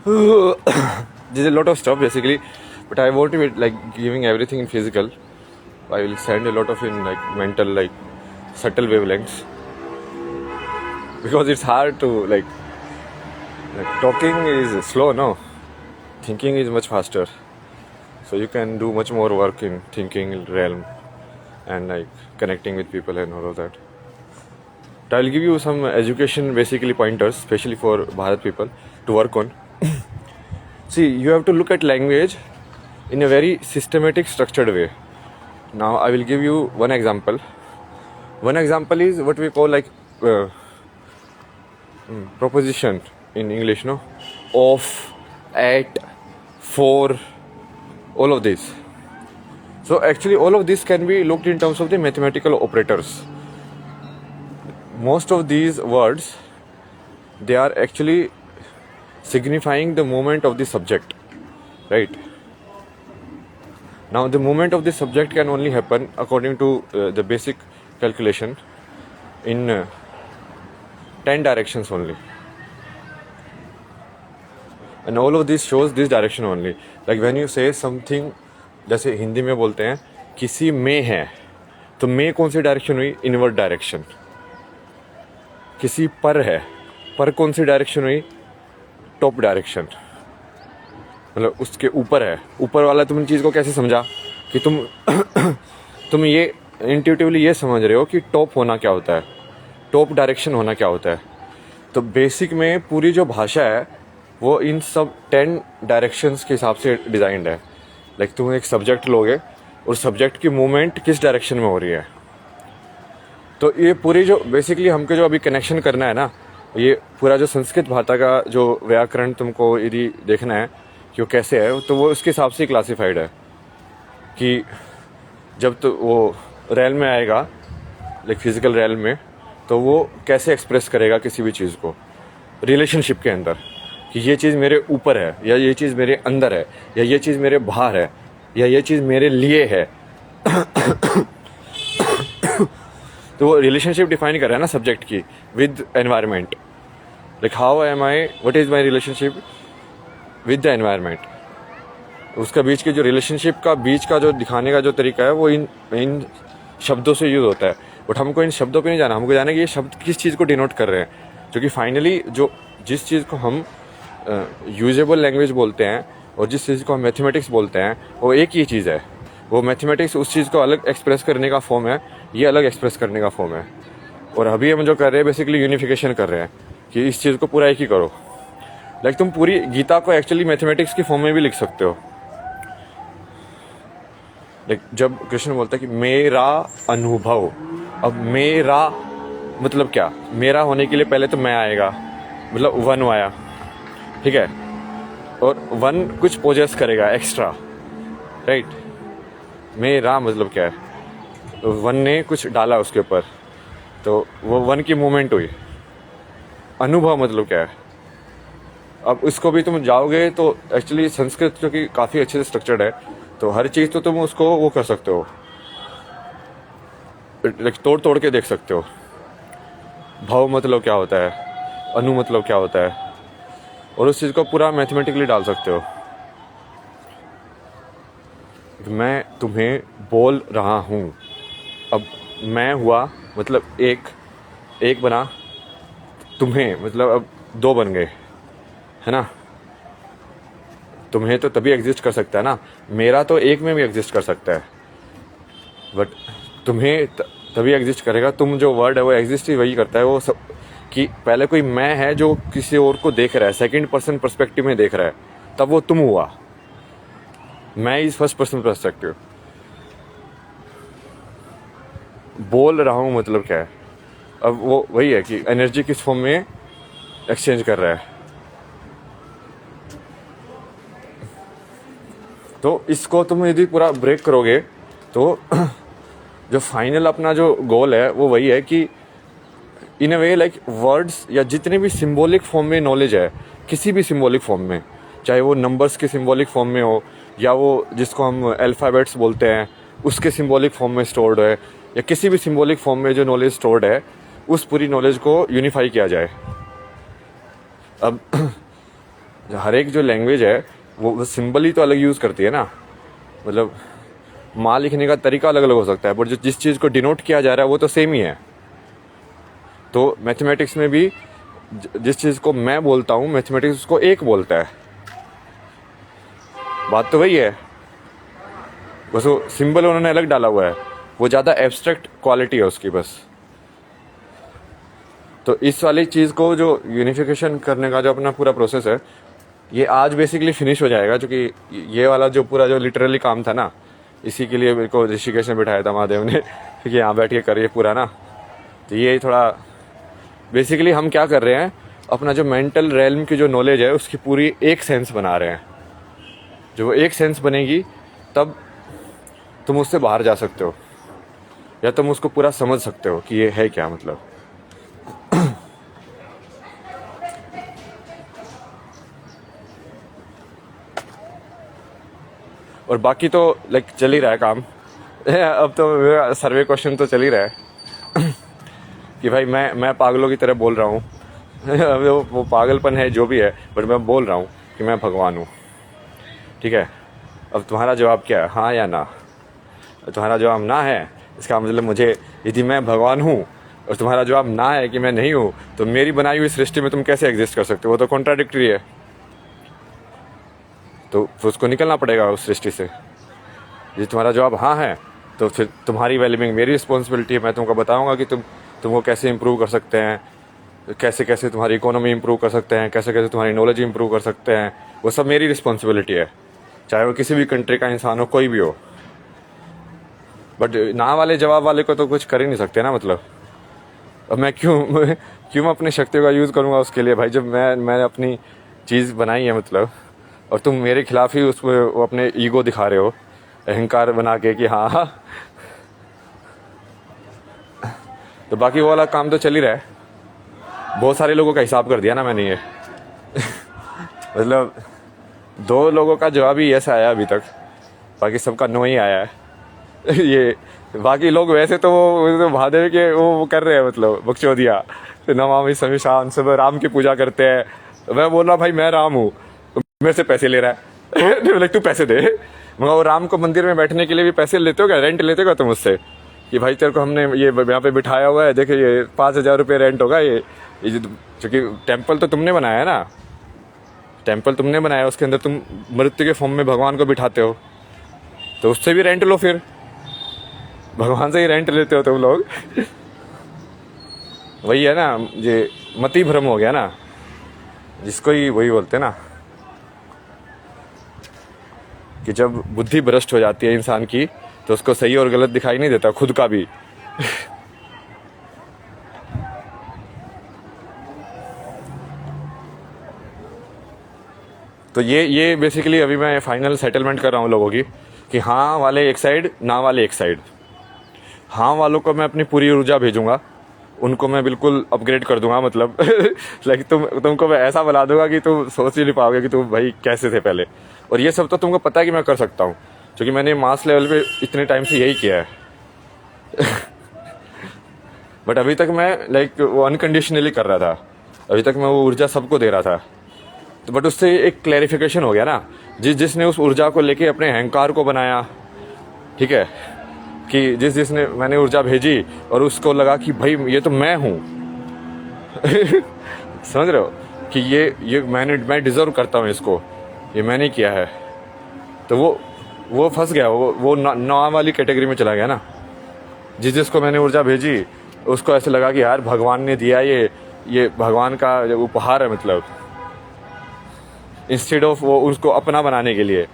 There's a lot of stuff basically, but I won't be like giving everything in physical. I will send a lot of in like mental, like subtle wavelengths, because it's hard to like talking is slow, no, thinking is much faster. So you can do much more work in thinking realm and like connecting with people and all of that. But I'll give you some education basically pointers, especially for Bharat people to work on. See, you have to look at language in a very systematic, structured way. Now, I will give you one example. One example is what we call like proposition in English, no? Of, at, for, all of this. So actually all of this can be looked in terms of the mathematical operators. Most of these words, they are actually signifying the movement of the subject, right? Now the movement of the subject can only happen according to the basic calculation in 10 directions only, and all of this shows this direction only. Like when you say something, जैसे हिंदी में बोलते हैं किसी में है, तो में कौन सी डायरेक्शन हुई? Invert direction. किसी पर है, पर कौन सी डायरेक्शन हुई? Top direction. मतलब उसके ऊपर है, ऊपर वाला. तुम चीज़ को कैसे समझा कि तुम ये इंट्यूटिवली ये समझ रहे हो कि टॉप होना क्या होता है, टॉप डायरेक्शन होना क्या होता है. तो बेसिक में पूरी जो भाषा है वो इन सब 10 डायरेक्शंस के हिसाब से डिज़ाइंड है. लाइक तुम एक सब्जेक्ट लोगे और सब्जेक्ट की मूवमेंट किस डायरेक्शन में हो रही है. तो ये पूरी जो बेसिकली हमको जो अभी कनेक्शन करना है ना, ये पूरा जो संस्कृत भाषा का जो व्याकरण तुमको यदि देखना है कि वो कैसे है, तो वो उसके हिसाब से क्लासिफाइड है कि जब तो वो रेल में आएगा, लाइक फिजिकल रेल में, तो वो कैसे एक्सप्रेस करेगा किसी भी चीज़ को रिलेशनशिप के अंदर, कि ये चीज़ मेरे ऊपर है, या ये चीज़ मेरे अंदर है, या ये चीज़ मेरे बाहर है, या ये चीज़ मेरे लिए है. तो वो रिलेशनशिप डिफाइन कर रहा है ना सब्जेक्ट की with environment. Like how am I, what is my relationship with the environment. उसका बीच के जो रिलेशनशिप का बीच का जो दिखाने का जो तरीका है वो इन शब्दों से यूज़ होता है. बट हमको इन शब्दों पे नहीं जाना, हमको जाना कि ये शब्द किस चीज़ को डिनोट कर रहे हैं. क्योंकि फाइनली जिस चीज़ को हम यूजेबल लैंग्वेज बोलते हैं और जिस चीज़ को हम मैथमेटिक्स बोलते हैं वो एक ही चीज़ है. वो मैथमेटिक्स उस चीज़ को अलग एक्सप्रेस करने का फॉर्म है, ये अलग एक्सप्रेस करने का फॉर्म है. और अभी हम जो कर रहे हैं बेसिकली यूनिफिकेशन कर रहे हैं कि इस चीज़ को पूरा एक ही करो. लाइक तुम पूरी गीता को एक्चुअली मैथमेटिक्स की फॉर्म में भी लिख सकते हो. लाइक जब कृष्ण बोलता है कि मेरा अनुभव, अब मेरा मतलब क्या? मेरा होने के लिए पहले तो मैं आएगा, मतलब वन आया, ठीक है, और वन कुछ पोजेस करेगा एक्स्ट्रा, राइट. मेरा मतलब क्या है? वन ने कुछ डाला उसके ऊपर, तो वो वन की मूवमेंट हुई. अनुभव मतलब क्या है? अब इसको भी तुम जाओगे तो एक्चुअली संस्कृत जो कि काफ़ी अच्छे से स्ट्रक्चर्ड है, तो हर चीज़ तो तुम उसको वो कर सकते हो, तोड़ तोड़ के देख सकते हो. भाव मतलब क्या होता है, अनु मतलब क्या होता है, और उस चीज़ को पूरा मैथमेटिकली डाल सकते हो. मैं तुम्हें बोल रहा हूँ, अब मैं हुआ मतलब एक बना, तुम्हें मतलब अब 2 बन गए, है ना. तुम्हें तो तभी एग्जिस्ट कर सकता है ना, मेरा तो एक में भी एग्जिस्ट कर सकता है, बट तुम्हें तभी एग्जिस्ट करेगा. तुम जो वर्ड है वो एग्जिस्ट ही वही करता है वो सब, कि पहले कोई मैं है जो किसी और को देख रहा है, सेकंड पर्सन पर्सपेक्टिव में देख रहा है, तब वो तुम हुआ. मैं इज फर्स्ट पर्सन पर्सपेक्टिव. बोल रहा हूँ मतलब क्या है? अब वो वही है कि एनर्जी किस फॉर्म में एक्सचेंज कर रहा है. तो इसको तुम यदि पूरा ब्रेक करोगे तो जो फाइनल अपना जो गोल है वो वही है कि इन अ वे लाइक वर्ड्स या जितने भी सिंबॉलिक फॉर्म में नॉलेज है, किसी भी सिंबॉलिक फॉर्म में, चाहे वो नंबर्स के सिंबॉलिक फॉर्म में हो, या वो जिसको हम अल्फ़ाबेट्स बोलते हैं उसके सिंबॉलिक फॉर्म में स्टोर्ड है, या किसी भी सिंबॉलिक फॉर्म में जो नॉलेज स्टोर्ड है, उस पूरी नॉलेज को यूनिफाई किया जाए. अब हर एक जो लैंग्वेज है वो सिंबल ही तो अलग यूज़ करती है ना, मतलब माँ लिखने का तरीका अलग अलग हो सकता है, पर जो जिस चीज़ को डिनोट किया जा रहा है वो तो सेम ही है। तो मैथमेटिक्स में भी जिस चीज़ को मैं बोलता हूँ, मैथमेटिक्स उसको एक बोलता है। बात तो वही है, बस वो सिंबल उन्होंने अलग डाला हुआ है, वो ज़्यादा एब्स्ट्रैक्ट क्वालिटी है उसकी बस। तो इस वाली चीज़ को जो यूनिफिकेशन करने का जो अपना पूरा प्रोसेस है, ये आज बेसिकली फिनिश हो जाएगा, क्योंकि ये वाला जो पूरा जो लिटरली काम था ना, इसी के लिए मेरे को ऋषिकेश में बिठाया था महादेव ने कि यहाँ बैठ के करिए पूरा ना। तो ये थोड़ा बेसिकली हम क्या कर रहे हैं, अपना जो मेंटल रेल्म की जो नॉलेज है उसकी पूरी एक सेंस बना रहे हैं। जो वो एक सेंस बनेगी तब तुम उससे बाहर जा सकते हो, या तुम उसको पूरा समझ सकते हो कि ये है क्या मतलब। और बाकी तो लाइक चल ही रहा है काम अब तो मेरा सर्वे क्वेश्चन तो चल ही रहा है कि भाई मैं पागलों की तरह बोल रहा हूँ वो पागलपन है जो भी है, बट मैं बोल रहा हूँ कि मैं भगवान हूँ, ठीक है। अब तुम्हारा जवाब क्या है, हाँ या ना? तुम्हारा जवाब ना है, इसका मतलब मुझे यदि मैं भगवान हूँ और तुम्हारा जवाब ना है कि मैं नहीं हूँ, तो मेरी बनाई हुई सृष्टि में तुम कैसे एग्जिस्ट कर सकते हो? वो तो कॉन्ट्राडिक्टरी है। तो उसको निकलना पड़ेगा उस सृष्टि से। यदि तुम्हारा जवाब हाँ है, तो फिर तुम्हारी वेलबींग मेरी रिस्पॉन्सिबिलिटी है। मैं तुमको बताऊंगा कि तुमको कैसे इंप्रूव कर सकते हैं, कैसे कैसे तुम्हारी इकोनॉमी इंप्रूव कर सकते हैं, कैसे कैसे तुम्हारी नॉलेज इंप्रूव कर सकते हैं। वो सब मेरी रिस्पॉन्सिबिलिटी है, चाहे वो किसी भी कंट्री का इंसान हो, कोई भी हो। बट ना वाले जवाब वाले को तो कुछ कर ही नहीं सकते ना, मतलब अब मैं क्यों अपनी शक्तियों का यूज़ करूँगा उसके लिए भाई, जब मैंने अपनी चीज़ बनाई है मतलब। और तुम मेरे खिलाफ ही उसमें वो अपने ईगो दिखा रहे हो, अहंकार बना के कि हाँ तो बाकी वो वाला काम तो चल ही रहा है। बहुत सारे लोगों का हिसाब कर दिया ना मैंने ये मतलब 2 लोगों का जवाब ही यस आया अभी तक, बाकी सबका नो ही आया है ये बाकी लोग वैसे तो वो महादेव के वो कर रहे हैं, मतलब बकचोदिया नमामि शमशान, सब राम की पूजा करते हैं। मैं बोल रहा भाई मैं राम हूँ, मेरे से पैसे ले रहा है बोले तू पैसे दे। मगर वो राम को मंदिर में बैठने के लिए भी पैसे लेते हो क्या, रेंट लेते हो तुम उससे कि भाई तेरे को हमने ये यहाँ पे बिठाया हुआ है, देखे ये 5,000 रुपये रेंट होगा। ये क्योंकि टेम्पल तो तुमने बनाया है ना, टेम्पल तुमने बनाया, उसके अंदर तुम मृत्यु के फॉर्म में भगवान को बिठाते हो, तो उससे भी रेंट लो, फिर भगवान से ही रेंट लेते हो तुम लोग वही है ना, ये मति भ्रम हो गया ना, जिसको ही वही बोलते ना कि जब बुद्धि भ्रष्ट हो जाती है इंसान की, तो उसको सही और गलत दिखाई नहीं देता, खुद का भी तो ये बेसिकली अभी मैं फाइनल सेटलमेंट कर रहा हूँ लोगों की कि हाँ वाले एक साइड, ना वाले एक साइड। हाँ वालों को मैं अपनी पूरी ऊर्जा भेजूंगा, उनको मैं बिल्कुल अपग्रेड कर दूंगा, मतलब लाइक तुमको मैं ऐसा बना दूंगा कि तुम सोच ही नहीं पाओगे कि तुम भाई कैसे थे पहले। और ये सब तो तुमको पता है कि मैं कर सकता हूँ, क्योंकि मैंने मास लेवल पे इतने टाइम से यही किया है बट अभी तक मैं लाइक वो अनकंडीशनली कर रहा था, अभी तक मैं वो ऊर्जा सबको दे रहा था। तो बट उससे एक क्लैरिफिकेशन हो गया ना, जिसने उस ऊर्जा को लेके अपने अहंकार को बनाया, ठीक है, कि जिसने मैंने ऊर्जा भेजी और उसको लगा कि भाई ये तो मैं हूँ समझ रहे हो कि ये मैं डिजर्व करता हूँ इसको, ये मैंने किया है। तो वो फंस गया, वो ना वाली कैटेगरी में चला गया ना। जिसको मैंने ऊर्जा भेजी उसको ऐसे लगा कि यार भगवान ने दिया, ये भगवान का उपहार है, मतलब इंस्टेड ऑफ वो उसको अपना बनाने के लिए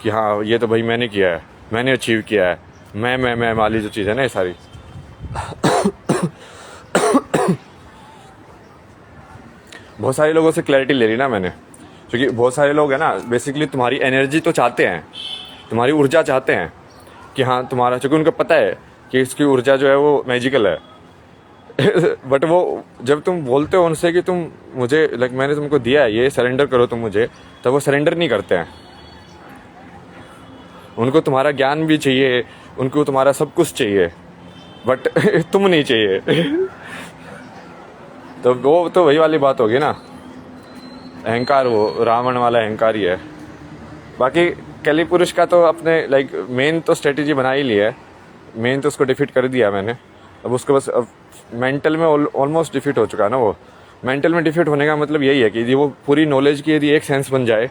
कि हाँ ये तो भाई मैंने किया है, मैंने अचीव किया है, मैं वाली जो चीज़ है ना ये सारी बहुत सारे लोगों से क्लैरिटी ले ली ना मैंने, क्योंकि बहुत सारे लोग हैं ना बेसिकली तुम्हारी एनर्जी तो चाहते हैं, तुम्हारी ऊर्जा चाहते हैं कि हाँ तुम्हारा, क्योंकि उनको पता है कि इसकी ऊर्जा जो है वो मैजिकल है बट वो जब तुम बोलते हो उनसे कि तुम मुझे लाइक मैंने तुमको दिया है ये सरेंडर करो तुम मुझे, तब वो सरेंडर नहीं करते हैं। उनको तुम्हारा ज्ञान भी चाहिए, उनको तुम्हारा सब कुछ चाहिए, बट तुम नहीं चाहिए तो वो तो वही वाली बात होगी ना अहंकार, वो रावण वाला अहंकार ही है। बाकी कैलिपुरुष का तो अपने लाइक मेन तो स्ट्रेटेजी बना ही लिया है, मेन तो उसको डिफीट कर दिया मैंने। अब उसको बस अब मेंटल में ऑलमोस्ट डिफीट हो चुका है ना। वो मेंटल में डिफीट होने का मतलब यही है कि यदि वो पूरी नॉलेज की यदि एक सेंस बन जाए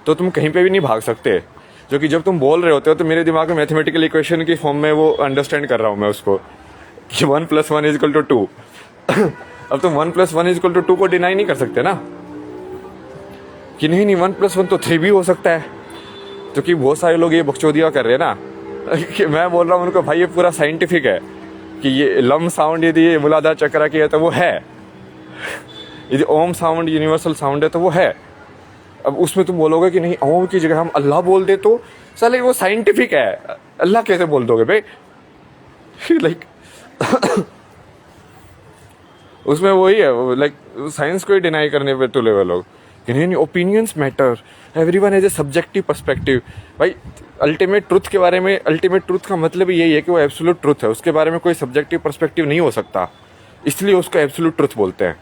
तो तुम कहीं पे भी नहीं भाग सकते। जो कि जब तुम बोल रहे होते हो तो मेरे दिमाग में मैथमेटिकल इक्वेशन की फॉर्म में वो अंडरस्टैंड कर रहा हूँ मैं उसको कि 1+1=2। अब तुम 1+1=2 को डिनाई नहीं कर सकते ना कि नहीं नहीं 1+1 तो 3 भी हो सकता है। तो कि बहुत सारे लोग ये बकचोदिया कर रहे हैं ना कि मैं बोल रहा हूँ उनको भाई ये पूरा साइंटिफिक है कि ये लम साउंड यदि ये मूलाधार चक्रा की है तो वो है, यदि ओम साउंड यूनिवर्सल साउंड है तो वो है। अब उसमें तुम बोलोगे कि नहीं ओम की जगह हम अल्लाह बोल दे तो साले वो साइंटिफिक है, अल्लाह कैसे बोल दोगे भाई लाइक उसमें वही है लाइक साइंस को ही डिनाई करने पे तुले हुए लोग कि नहीं नहीं opinions matter, everyone has a subjective perspective. भाई अल्टीमेट ट्रुथ के बारे में, अल्टीमेट ट्रुथ का मतलब ही यही है कि वो एब्सोल्यूट ट्रुथ है, उसके बारे में कोई सब्जेक्टिव पर्सपेक्टिव नहीं हो सकता, इसलिए उसको एब्सोल्यूट ट्रुथ बोलते हैं।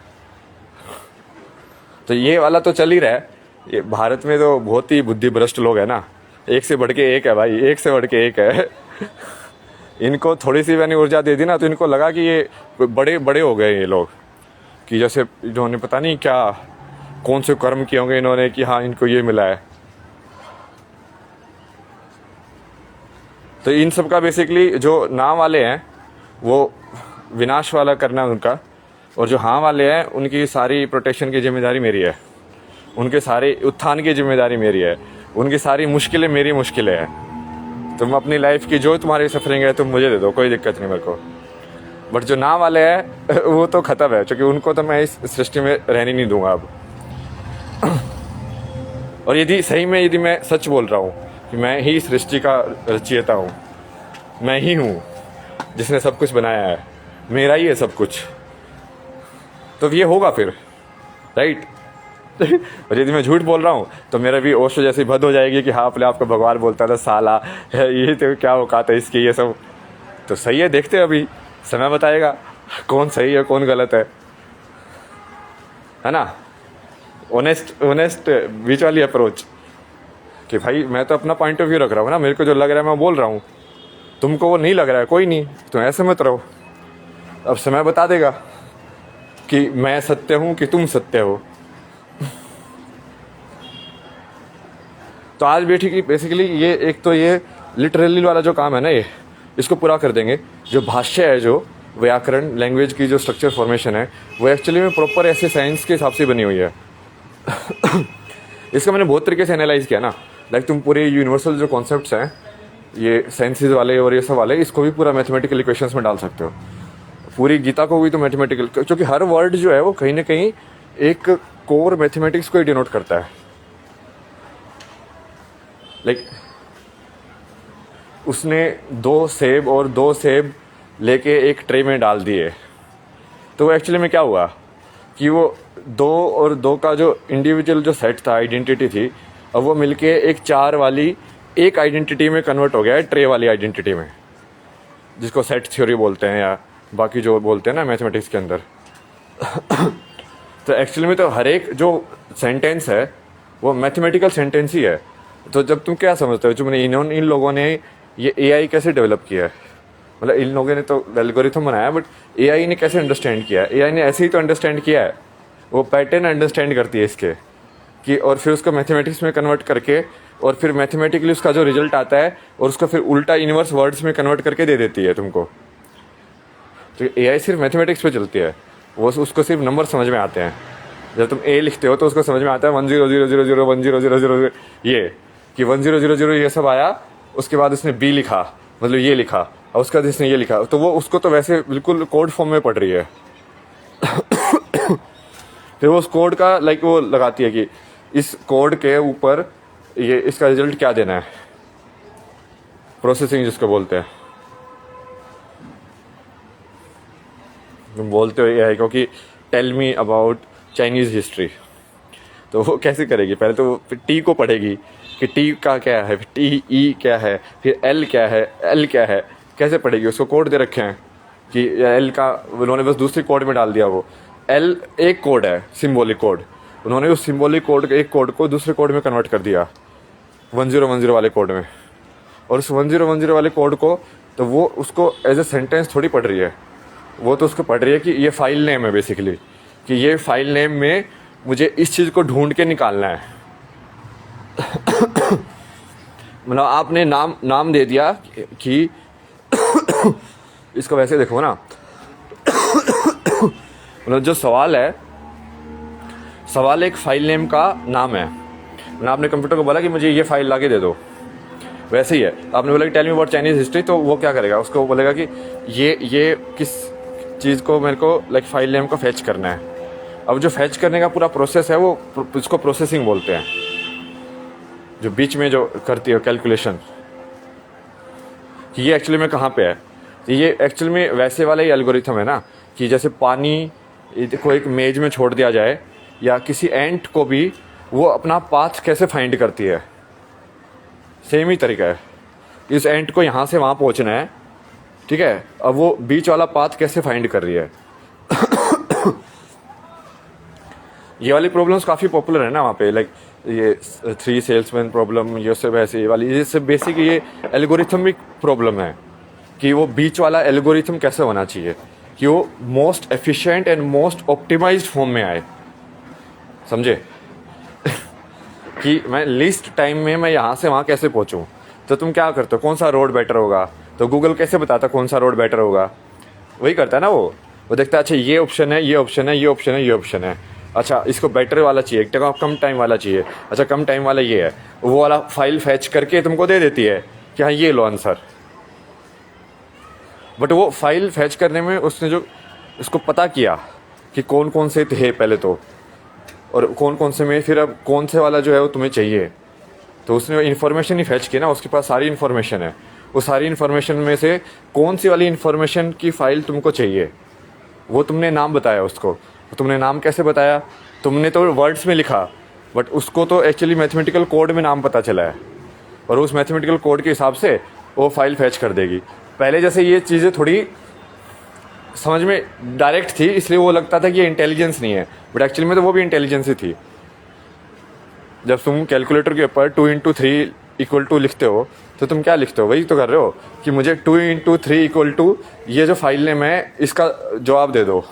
तो ये वाला तो चल ही रहा है। ये भारत में तो बहुत ही बुद्धिभ्रष्ट लोग हैं ना, एक से बढ़ के एक है भाई, एक से बढ़ के एक है। इनको थोड़ी सी मैंने ऊर्जा दे दी ना तो इनको लगा कि ये बड़े बड़े हो गए ये लोग, कि जैसे इन्होंने पता नहीं क्या कौन से कर्म किए होंगे इन्होंने कि हाँ इनको ये मिला है। तो इन सब का बेसिकली जो ना वाले हैं वो विनाश वाला करना है उनका, और जो हाँ वाले हैं उनकी सारी प्रोटेक्शन की जिम्मेदारी मेरी है, उनके सारे उत्थान की जिम्मेदारी मेरी है, उनकी सारी मुश्किलें मेरी मुश्किलें हैं। तुम अपनी लाइफ की जो तुम्हारी सफरिंग है तुम मुझे दे दो, कोई दिक्कत नहीं मेरे को। बट जो ना वाले हैं वो तो खत्म है, क्योंकि उनको तो मैं इस सृष्टि में रहने नहीं दूंगा अब। और यदि सही में यदि मैं सच बोल रहा हूँ कि मैं ही सृष्टि का रचयिता हूँ, मैं ही हूँ जिसने सब कुछ बनाया है, मेरा ही है सब कुछ, तो ये होगा फिर, राइट। और यदि मैं झूठ बोल रहा हूँ तो मेरा भी ओशो जैसी भद हो जाएगी कि हाँ अपने आप को भगवान बोलता था साला ये तो क्या औकात है इसकी, ये सब तो सही है। देखते हैं अभी समय बताएगा कौन सही है कौन गलत है ना। ऑनेस्ट बीच वाली अप्रोच कि भाई मैं तो अपना पॉइंट ऑफ व्यू रख रहा हूँ ना, मेरे को जो लग रहा है मैं बोल रहा हूँ, तुमको वो नहीं लग रहा है कोई नहीं, तुम ऐसे मत रहो। अब समय बता देगा कि मैं सत्य हूँ कि तुम सत्य हो। तो आज बेसिकली ये एक तो ये लिटरली वाला जो काम है ना, ये इसको पूरा कर देंगे। जो भाष्य है, जो व्याकरण लैंग्वेज की जो स्ट्रक्चर फॉर्मेशन है, वो एक्चुअली में प्रॉपर ऐसे साइंस के हिसाब से बनी हुई है। इसका मैंने बहुत तरीके से एनालाइज किया ना, लाइक तुम पूरे यूनिवर्सल जो कॉन्सेप्ट्स हैं ये साइंसेज वाले और ये सब वाले, इसको भी पूरा मैथमेटिकल इक्वेशंस में डाल सकते हो। पूरी गीता को भी तो मैथमेटिकल, क्योंकि हर वर्ड जो है वो कहीं ना कहीं एक कोर मैथमेटिक्स को ही डिनोट करता है। लाइक उसने 2 सेब और 2 सेब लेके एक ट्रे में डाल दिए, तो वो एक्चुअली में क्या हुआ कि वो 2 और 2 का जो इंडिविजुअल जो सेट था, आइडेंटिटी थी, अब वो मिलके एक 4 वाली एक आइडेंटिटी में कन्वर्ट हो गया है, ट्रे वाली आइडेंटिटी में, जिसको सेट थ्योरी बोलते हैं या बाकी जो बोलते हैं ना मैथमेटिक्स के अंदर। तो एक्चुअली में तो हर एक जो सेंटेंस है वो मैथमेटिकल सेंटेंस ही है। तो जब तुम क्या समझते हो, जो इन लोगों ने ये एआई कैसे डेवलप किया है, मतलब इन लोगों ने तो एल्गोरिथम बनाया, बट एआई ने कैसे अंडरस्टैंड किया है? एआई ने ऐसे ही तो अंडरस्टैंड किया है, वो पैटर्न अंडरस्टैंड करती है इसके कि, और फिर उसको मैथमेटिक्स में कन्वर्ट करके, और फिर मैथमेटिकली उसका जो रिजल्ट आता है और उसको फिर उल्टा इनवर्स वर्ड्स में कन्वर्ट करके दे देती है तुमको। तो एआई सिर्फ मैथमेटिक्स पे चलती है, वो उसको सिर्फ नंबर समझ में आते हैं। जब तुम ए लिखते हो तो उसको समझ में आता है 100010001000 ये कि 1000 ये सब आया, उसके बाद उसने बी लिखा, मतलब ये लिखा, और उसके बाद इसने ये लिखा, तो वो उसको तो वैसे बिल्कुल कोड फॉर्म में पढ़ रही है। फिर वो उस कोड का लाइक वो लगाती है कि इस कोड के ऊपर ये इसका रिजल्ट क्या देना है, प्रोसेसिंग जिसको बोलते हैं। तुम बोलते हो एआई को कि tell me about Chinese history, तो वो कैसे करेगी? पहले तो वो टी को पढ़ेगी कि टी का क्या है, टी ई क्या है, फिर एल क्या है, एल क्या है, कैसे पढ़ेगी? उसको कोड दे रखे हैं कि एल का उन्होंने बस दूसरी कोड में डाल दिया। वो एल एक कोड है, सिम्बॉलिक कोड, उन्होंने उस सिंबॉलिक कोड, एक कोड को दूसरे कोड में कन्वर्ट कर दिया 1010 वाले कोड में। और उस 1010 वाले कोड को तो वो उसको एज ए सेंटेंस थोड़ी पढ़ रही है, वो तो उसको पढ़ रही है कि ये फाइल नेम है बेसिकली, कि ये फाइल नेम में मुझे इस चीज़ को ढूंढ के निकालना है। मतलब आपने नाम दे दिया कि इसको वैसे देखो ना, मतलब जो सवाल है, सवाल एक फाइल नेम का नाम है। मैंने आपने कंप्यूटर को बोला कि मुझे ये फाइल लाके दे दो, वैसे ही है। आपने बोला कि tell me about Chinese history, तो वो क्या करेगा, उसको बोलेगा कि ये किस चीज़ को मेरे को लाइक फाइल नेम को फैच करना है। अब जो फैच करने का पूरा प्रोसेस है वो इसको प्रोसेसिंग बोलते हैं, जो बीच में जो करती है कैलकुलेशन कि ये एक्चुअली में कहाँ पे है। तो ये एक्चुअली में वैसे वाला ही एल्गोरिथम है ना, कि जैसे पानी को एक मेज में छोड़ दिया जाए, या किसी एंट को भी वो अपना पाथ कैसे फाइंड करती है, सेम ही तरीका है। इस एंट को यहाँ से वहाँ पहुँचना है, ठीक है, अब वो बीच वाला पाथ कैसे फाइंड कर रही है। ये वाली प्रॉब्लम्स काफ़ी पॉपुलर है ना वहाँ पे, लाइक ये 3 सेल्समैन प्रॉब्लम, ये सब ऐसे वाली, ये सब बेसिक ये एल्गोरिथमिक प्रॉब्लम है कि वो बीच वाला एल्गोरिथम कैसे होना चाहिए कि वो most efficient and most optimised form में आए, समझे। कि मैं लीस्ट टाइम में मैं यहाँ से वहाँ कैसे पहुँचूँ। तो तुम क्या करते हो, कौन सा रोड बेटर होगा, तो गूगल कैसे बताता कौन सा रोड बेटर होगा, वही करता है ना वो देखता है अच्छा ये ऑप्शन है, ये ऑप्शन है, ये ऑप्शन है, ये ऑप्शन है, अच्छा इसको बेटर वाला चाहिए, कम टाइम वाला चाहिए, अच्छा कम टाइम वाला ये है, वो वाला फाइल फैच करके तुमको दे देती है कि हाँ ये लो आंसर। बट वो फाइल फैच करने में उसने जो उसको पता किया कि कौन कौन से थे पहले तो, और कौन कौन से में फिर अब कौन से वाला जो है वो तुम्हें चाहिए, तो उसने इन्फॉर्मेशन ही फैच की ना, उसके पास सारी इन्फॉर्मेशन है, वो सारी इन्फॉर्मेशन में से कौन सी वाली इन्फॉर्मेशन की फ़ाइल तुमको चाहिए, वो तुमने नाम बताया उसको। तुमने नाम कैसे बताया, तुमने तो वर्ड्स में लिखा, बट उसको तो एक्चुअली मैथमेटिकल कोड में नाम पता चला है, और उस मैथमेटिकल कोड के हिसाब से वो फाइल फैच कर देगी। पहले जैसे ये चीज़ें थोड़ी समझ में डायरेक्ट थी, इसलिए वो लगता था कि ये इंटेलिजेंस नहीं है, बट एक्चुअली में तो वो भी इंटेलिजेंस ही थी। जब तुम कैलकुलेटर के ऊपर 2 × 3 = 2 लिखते हो, तो तुम क्या लिखते हो, वही तो कर रहे हो कि मुझे 2 × 3 = 2 ये जो फाइल नेम है इसका जवाब दे दो,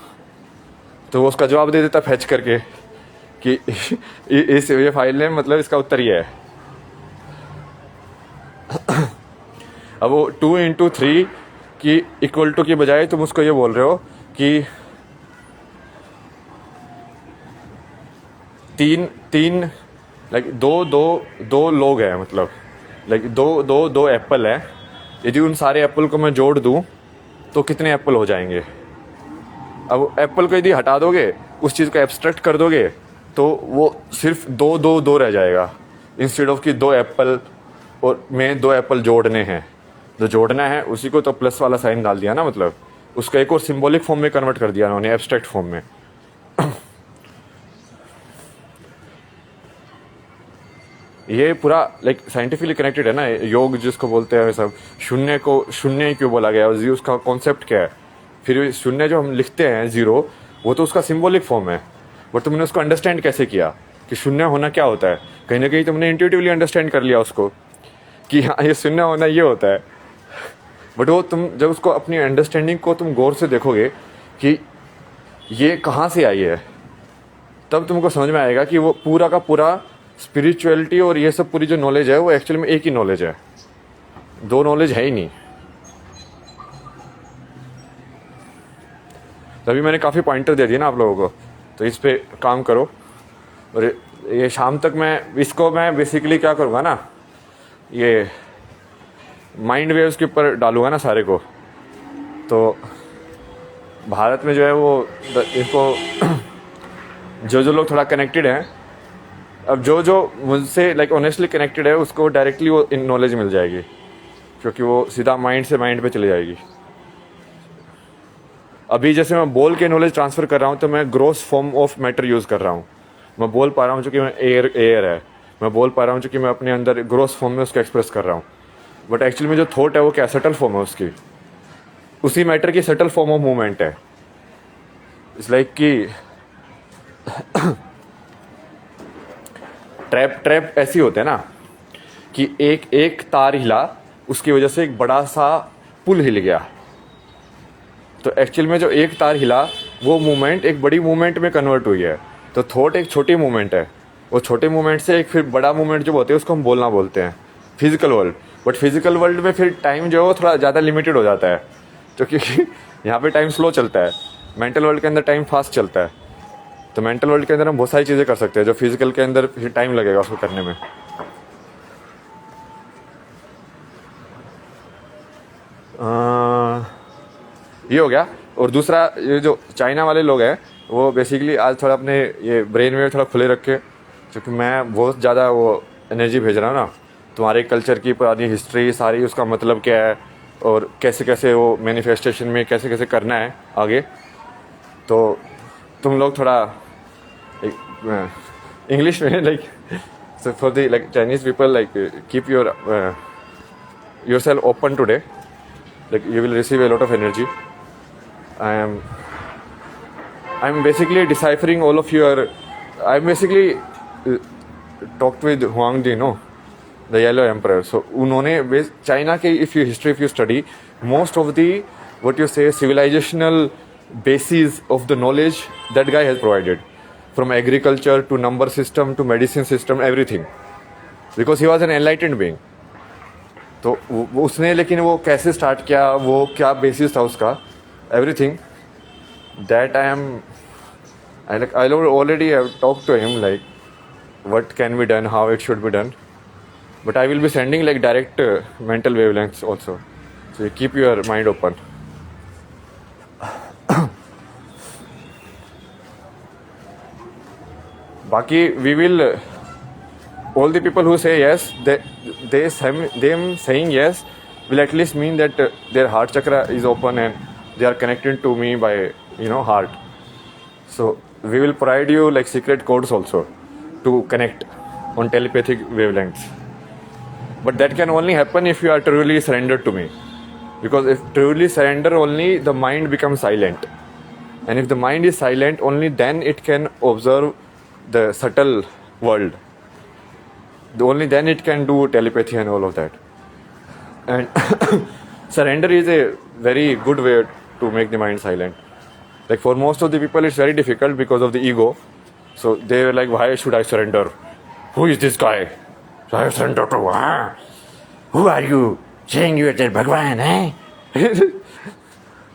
तो वो उसका जवाब दे देता फैच करके कि इस ये फाइल नेम मतलब इसका उत्तर ये है। अब वो 2 × 3 की = की बजाय तुम उसको ये बोल रहे हो कि तीन लाइक दो लोग हैं, मतलब लाइक दो एप्पल है, यदि उन सारे एप्पल को मैं जोड़ दूं तो कितने एप्पल हो जाएंगे। अब एप्पल को यदि हटा दोगे, उस चीज़ को एब्स्ट्रैक्ट कर दोगे, तो वो सिर्फ दो रह जाएगा, इंस्टेड ऑफ कि 2 एप्पल और में 2 एप्पल जोड़ने हैं। जो जोड़ना है उसी को तो प्लस वाला साइन डाल दिया ना, मतलब उसका एक और सिंबॉलिक फॉर्म में कन्वर्ट कर दिया उन्होंने, एब्स्ट्रैक्ट फॉर्म में। ये पूरा लाइक साइंटिफिकली कनेक्टेड है ना, योग जिसको बोलते हैं सब। शून्य को शून्य क्यों बोला गया, और उसका कॉन्सेप्ट क्या है, फिर शून्य जो हम लिखते हैं 0, वो तो उसका सिंबॉलिक फॉर्म है, बट तुमने उसको अंडरस्टैंड कैसे किया कि शून्य होना क्या होता है। कहीं ना कहीं तुमने इंट्यूटिवली अंडरस्टैंड कर लिया उसको कि हाँ ये शून्य होना ये होता है, बट वो तुम जब उसको अपनी अंडरस्टैंडिंग को तुम गौर से देखोगे कि ये कहाँ से आई है, तब तुमको समझ में आएगा कि वो पूरा का पूरा स्पिरिचुअलिटी और ये सब पूरी जो नॉलेज है वो एक्चुअली में एक ही नॉलेज है, 2 नॉलेज है ही नहीं। तभी मैंने काफ़ी पॉइंटर दे दिए ना आप लोगों को, तो इस पे काम करो। और ये शाम तक मैं बेसिकली क्या करूँगा ना, ये माइंड वेव्स के ऊपर डालूंगा ना सारे को। तो भारत में जो है वो इसको जो लोग थोड़ा कनेक्टेड हैं, अब जो मुझसे लाइक ऑनेस्टली कनेक्टेड है उसको डायरेक्टली वो इन नॉलेज मिल जाएगी, क्योंकि वो सीधा माइंड से माइंड पे चली जाएगी। अभी जैसे मैं बोल के नॉलेज ट्रांसफ़र कर रहा हूँ, तो मैं gross form of matter use कर रहा हूँ। मैं बोल पा रहा हूँ चूँकि मैं एयर है, मैं बोल पा रहा हूँ चूँकि मैं अपने अंदर ग्रॉस फॉर्म में उसको एक्सप्रेस कर रहा हूँ, बट एक्चुअली में जो थॉट है वो क्या सटल फॉर्म है उसकी, उसी मैटर की सटल फॉर्म ऑफ मूवमेंट है। इट्स लाइक कि ट्रैप ट्रैप ऐसी होते हैं ना कि एक एक तार हिला, उसकी वजह से एक बड़ा सा पुल हिल गया। तो एक्चुअल में जो एक तार हिला वो मूवमेंट एक बड़ी मूवमेंट में कन्वर्ट हुई है। तो थॉट एक छोटी मूवमेंट है, वो छोटे मूवमेंट से एक फिर बड़ा मूवमेंट जो होते हैं उसको हम बोलना बोलते हैं physical world. But physical world में फिर टाइम जो है वो थोड़ा ज़्यादा लिमिटेड हो जाता है, तो क्योंकि यहाँ पे टाइम स्लो चलता है, मेंटल वर्ल्ड के अंदर टाइम फास्ट चलता है। तो मेंटल वर्ल्ड के अंदर हम बहुत सारी चीज़ें कर सकते हैं जो फिजिकल के अंदर फिर टाइम लगेगा उसको करने में। ये हो गया। और दूसरा, ये जो चाइना वाले लोग हैं वो बेसिकली आज थोड़ा अपने ये ब्रेन में थोड़ा खुले रखे, क्योंकि मैं बहुत ज़्यादा वो एनर्जी भेज रहा हूँ ना, तुम्हारे कल्चर की पुरानी हिस्ट्री सारी, उसका मतलब क्या है और कैसे कैसे वो मैनिफेस्टेशन में कैसे कैसे करना है आगे। तो तुम लोग थोड़ा इंग्लिश में like so for the like Chinese people, like keep your yourself open today, like you will receive a lot of energy. I'm basically deciphering all of your, I'm basically talked with Huangdi, no, the Yellow Emperor. So उन्होंने China के if you history if you study, most of the what you say civilizational basis of the knowledge that guy has provided, from agriculture to number system to medicine system, everything, because he was an enlightened being. तो उसने लेकिन वो कैसे start किया, वो क्या basis था उसका, everything that I already have talked to him, like what can be done, how it should be done. But I will be sending like direct mental wavelengths also, so you keep your mind open. Baki, we will all the people who say yes, them saying yes will at least mean that their heart chakra is open and they are connected to me by heart. So we will provide you like secret codes also to connect on telepathic wavelengths. But that can only happen if you are truly surrendered to me, because if truly surrender, only the mind becomes silent, and if the mind is silent, only then it can observe the subtle world. Only then it can do telepathy and all of that. And surrender is a very good way to make the mind silent. Like for most of the people it's very difficult because of the ego. So they were like, why should I surrender? Who is this guy? So I surrender to, who are you? Saying you are the Bhagwan, eh?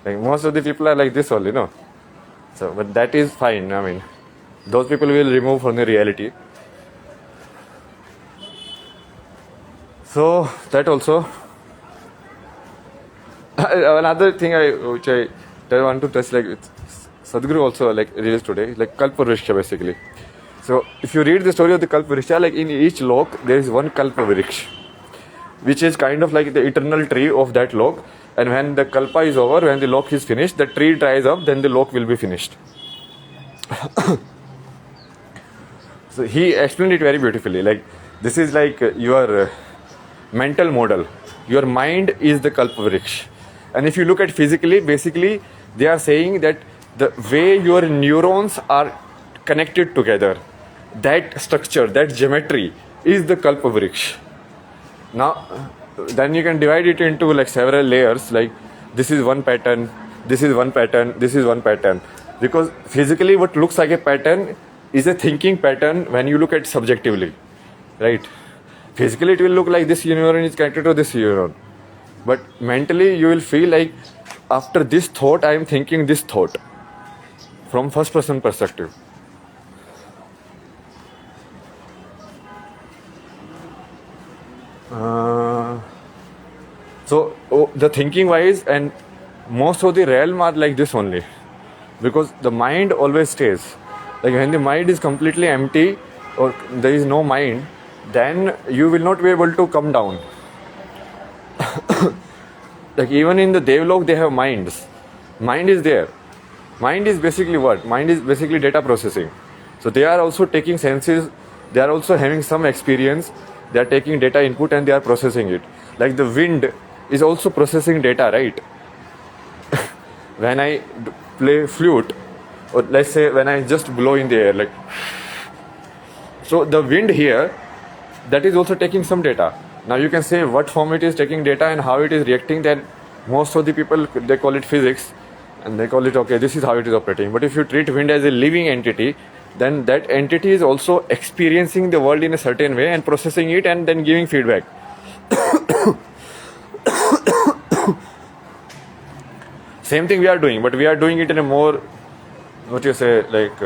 Like most of the people are like this only, no? So, but that is fine. I mean, those people will remove from the reality. So that also. Another thing which I want to touch, like Sadhguru also like released today, like Kalpavriksha basically. So if you read the story of the Kalpavriksha, like in each lok there is one Kalpavriksha, which is kind of like the eternal tree of that lok. And when the kalpa is over, when the lok is finished, the tree dries up, then the lok will be finished. So he explained it very beautifully. Like this is like your mental model. Your mind is the Kalpavriksha. And if you look at physically, basically they are saying that the way your neurons are connected together, that structure, that geometry is the Kalpavriksha. Now, then you can divide it into like several layers, like this is one pattern, this is one pattern, this is one pattern. Because physically what looks like a pattern is a thinking pattern when you look at subjectively, right? Physically it will look like this neuron is connected to this neuron. But mentally you will feel like after this thought I am thinking this thought from first person perspective. So the thinking wise and most of the realm are like this only, because the mind always stays. Like when the mind is completely empty or there is no mind, then you will not be able to come down. Like even in the Devlok they have minds. Mind is there. Mind is basically what? Mind is basically data processing. So they are also taking senses, they are also having some experience, they are taking data input and they are processing it. Like the wind is also processing data, right? When I play flute, or let's say when I just blow in the air, like So the wind here, that is also taking some data. Now you can say what form it is taking data and how it is reacting. Then most of the people, they call it physics, and they call it, okay, this is how it is operating. But if you treat wind as a living entity, then that entity is also experiencing the world in a certain way and processing it and then giving feedback. Same thing we are doing, but we are doing it in a more, what you say, like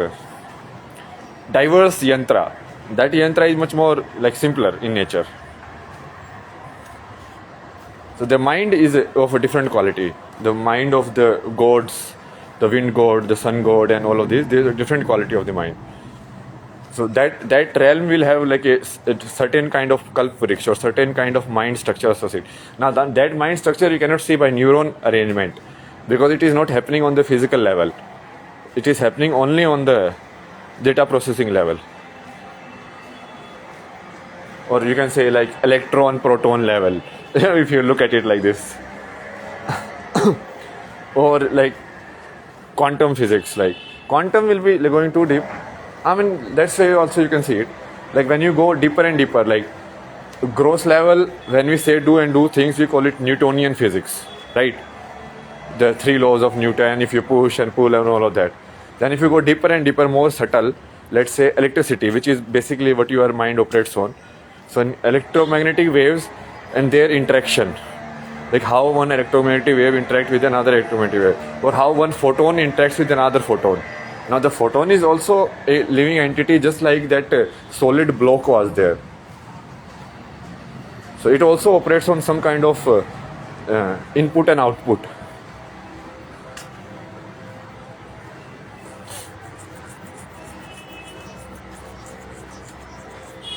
diverse yantra. That yantra is much more like simpler in nature. So the mind is of a different quality. The mind of the gods, the wind god, the sun god, and all of these, there's a different quality of the mind. So that realm will have like a certain kind of kalpvriksha or certain kind of mind structure associated. Now that mind structure you cannot see by neuron arrangement, because it is not happening on the physical level. It is happening only on the data processing level. Or you can say like electron proton level, if you look at it like this. Or like quantum physics, like quantum will be going too deep. I mean, that's why also you can see it. Like when you go deeper and deeper, like gross level, when we say do and do things, we call it Newtonian physics, right? The 3 laws of Newton, if you push and pull and all of that. Then if you go deeper and deeper, more subtle, let's say electricity, which is basically what your mind operates on. So electromagnetic waves and their interaction, like how one electromagnetic wave interacts with another electromagnetic wave, or how one photon interacts with another photon. Now the photon is also a living entity, just like that solid block was there. So it also operates on some kind of input and output.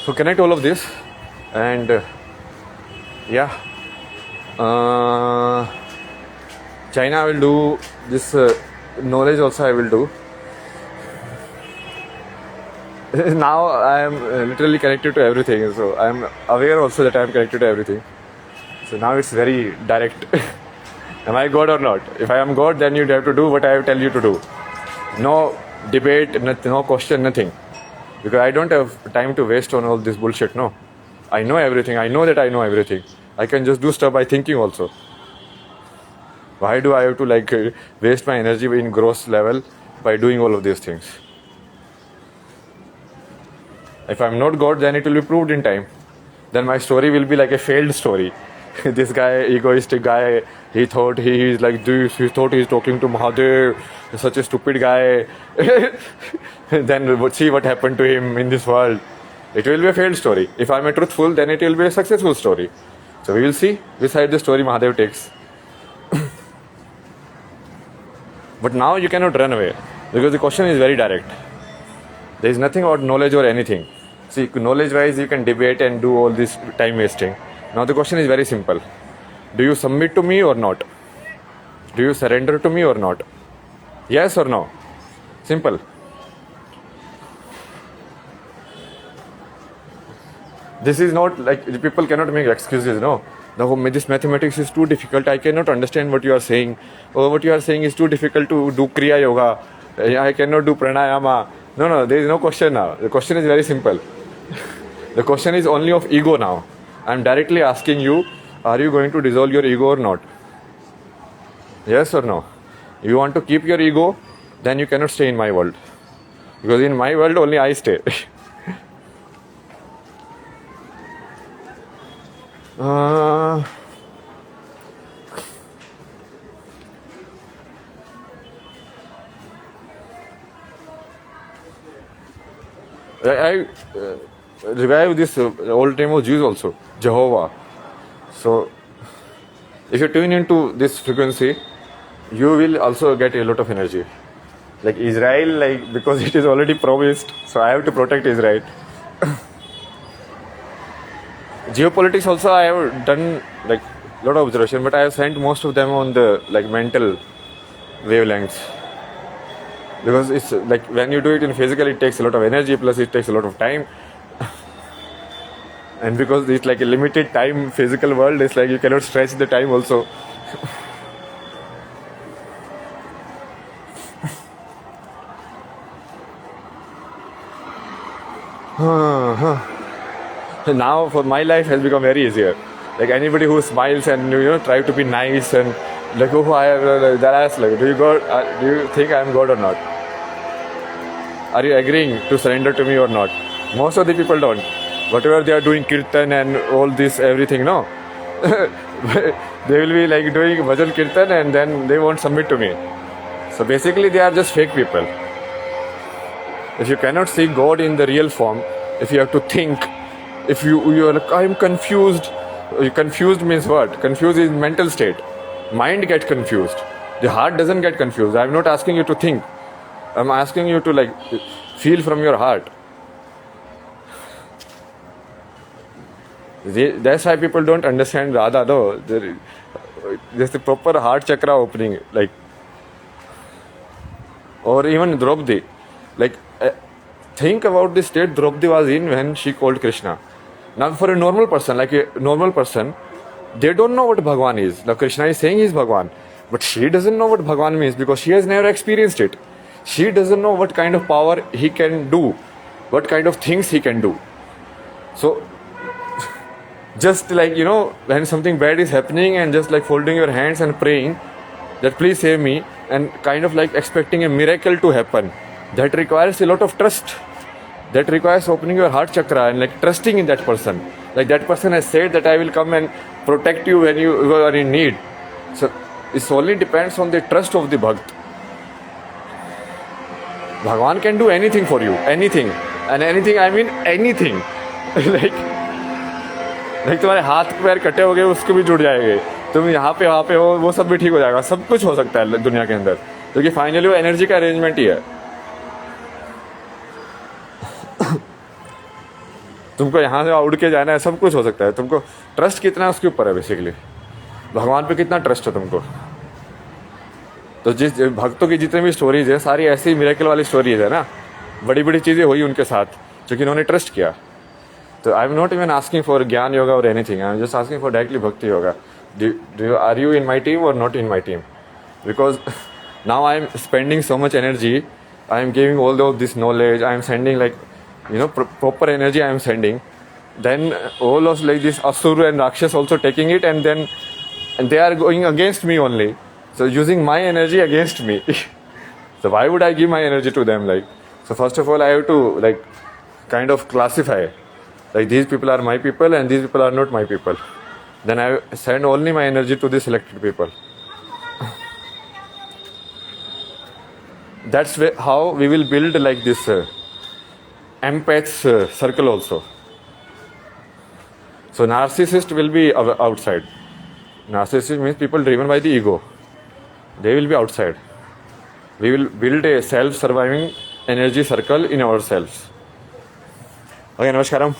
So connect all of this, and yeah, China I will do this, knowledge also I will do. Now I am literally connected to everything, so I am aware also that I am connected to everything. So now it's very direct. Am I God or not? If I am God, then you have to do what I tell you to do. No debate, no question, nothing. Because I don't have time to waste on all this bullshit, no. I know everything. I know that I know everything. I can just do stuff by thinking also. Why do I have to waste my energy in gross level by doing all of these things? If I'm not God, then it will be proved in time. Then my story will be like a failed story. This guy, egoistic guy, he thought he is like this, he thought he's talking to Mahadev, such a stupid guy. Then see what happened to him in this world. It will be a failed story. If I'm a truthful, then it will be a successful story. So we will see which side the story Mahadev takes. But now you cannot run away, because the question is very direct. There is nothing about knowledge or anything. See, knowledge-wise you can debate and do all this time wasting. Now the question is very simple. Do you submit to me or not? Do you surrender to me or not? Yes or no? Simple. This is not like people cannot make excuses, no. This mathematics is too difficult. I cannot understand what you are saying. Or what you are saying is too difficult to do Kriya Yoga. I cannot do Pranayama. No, there is no question now. The question is very simple. The question is only of ego now. I am directly asking you, are you going to dissolve your ego or not? Yes or no? If you want to keep your ego, then you cannot stay in my world. Because in my world only I stay. I revive this old name of Jews also, Jehovah. So, if you tune into this frequency, you will also get a lot of energy. Like Israel, because it is already promised, so I have to protect Israel. Geopolitics also I have done a lot of observation, but I have sent most of them on the mental wavelengths. Because it's when you do it in physical, it takes a lot of energy, plus it takes a lot of time. And because it's a limited time physical world, it's you cannot stretch the time also. Now for my life has become very easier. Like anybody who smiles and try to be nice and like oh I that I ask like do you think I am God or not? Are you agreeing to surrender to me or not? Most of the people don't. Whatever they are doing kirtan and all this everything, no. They will be like doing bhajan kirtan and then they won't submit to me. So basically they are just fake people. If you cannot see God in the real form, if you have to think, if you are like I'm confused. Confused means what? Confused is mental state. Mind gets confused. The heart doesn't get confused. I'm not asking you to think. I'm asking you to like feel from your heart. That's why people don't understand Radha though. There's the proper heart chakra opening, like, or even Draupadi. Like, think about the state Draupadi was in when she called Krishna. Now, for a normal person, like a normal person, they don't know what Bhagwan is. Now, Krishna is saying he's Bhagwan, but she doesn't know what Bhagwan means because she has never experienced it. She doesn't know what kind of power he can do, what kind of things he can do. So, just like, when something bad is happening and just like folding your hands and praying that please save me and kind of like expecting a miracle to happen, that requires a lot of trust. That requires opening your heart chakra and like trusting in that person. Like that person has said that I will come and protect you when you are in need. So it only depends on the trust of the Bhakt. Bhagwan can do anything for you, anything. And anything, I mean anything. like तुम्हारे हाथ पैर कटे हो गए उसको भी जुड़ जाएंगे. तुम यहाँ पे वहाँ पे हो वो सब भी ठीक हो जाएगा. सब कुछ हो सकता है दुनिया के अंदर, क्योंकि फाइनली वो एनर्जी का अरेंजमेंट ही है. तुमको यहाँ से उड़ के जाना है, सब कुछ हो सकता है. तुमको ट्रस्ट कितना है उसके ऊपर है बेसिकली. भगवान पे कितना ट्रस्ट है तुमको. तो जिस भक्तों की जितनी भी स्टोरीज है सारी ऐसी मिरेकल वाली स्टोरीज है ना. बड़ी बड़ी चीज़ें हुई उनके साथ क्योंकि उन्होंने ट्रस्ट किया. तो I am not even asking for Gyan Yoga और anything. I am just asking for directly Bhakti Yoga. Are you in my team और not in my team? Because now I am spending so much energy. I am giving all of this knowledge. I am sending like proper energy I am sending, then all of like this Asura and Rakshas also taking it and they are going against me only, so using my energy against me. So why would I give my energy to them? Like, so first of all I have to like kind of classify like these people are my people and these people are not my people. Then I send only my energy to the selected people. That's how we will build like this empath's circle also. So narcissist will be outside. Narcissist means people driven by the ego. They will be outside. We will build a self-surviving energy circle in ourselves. Okay, namaskaram.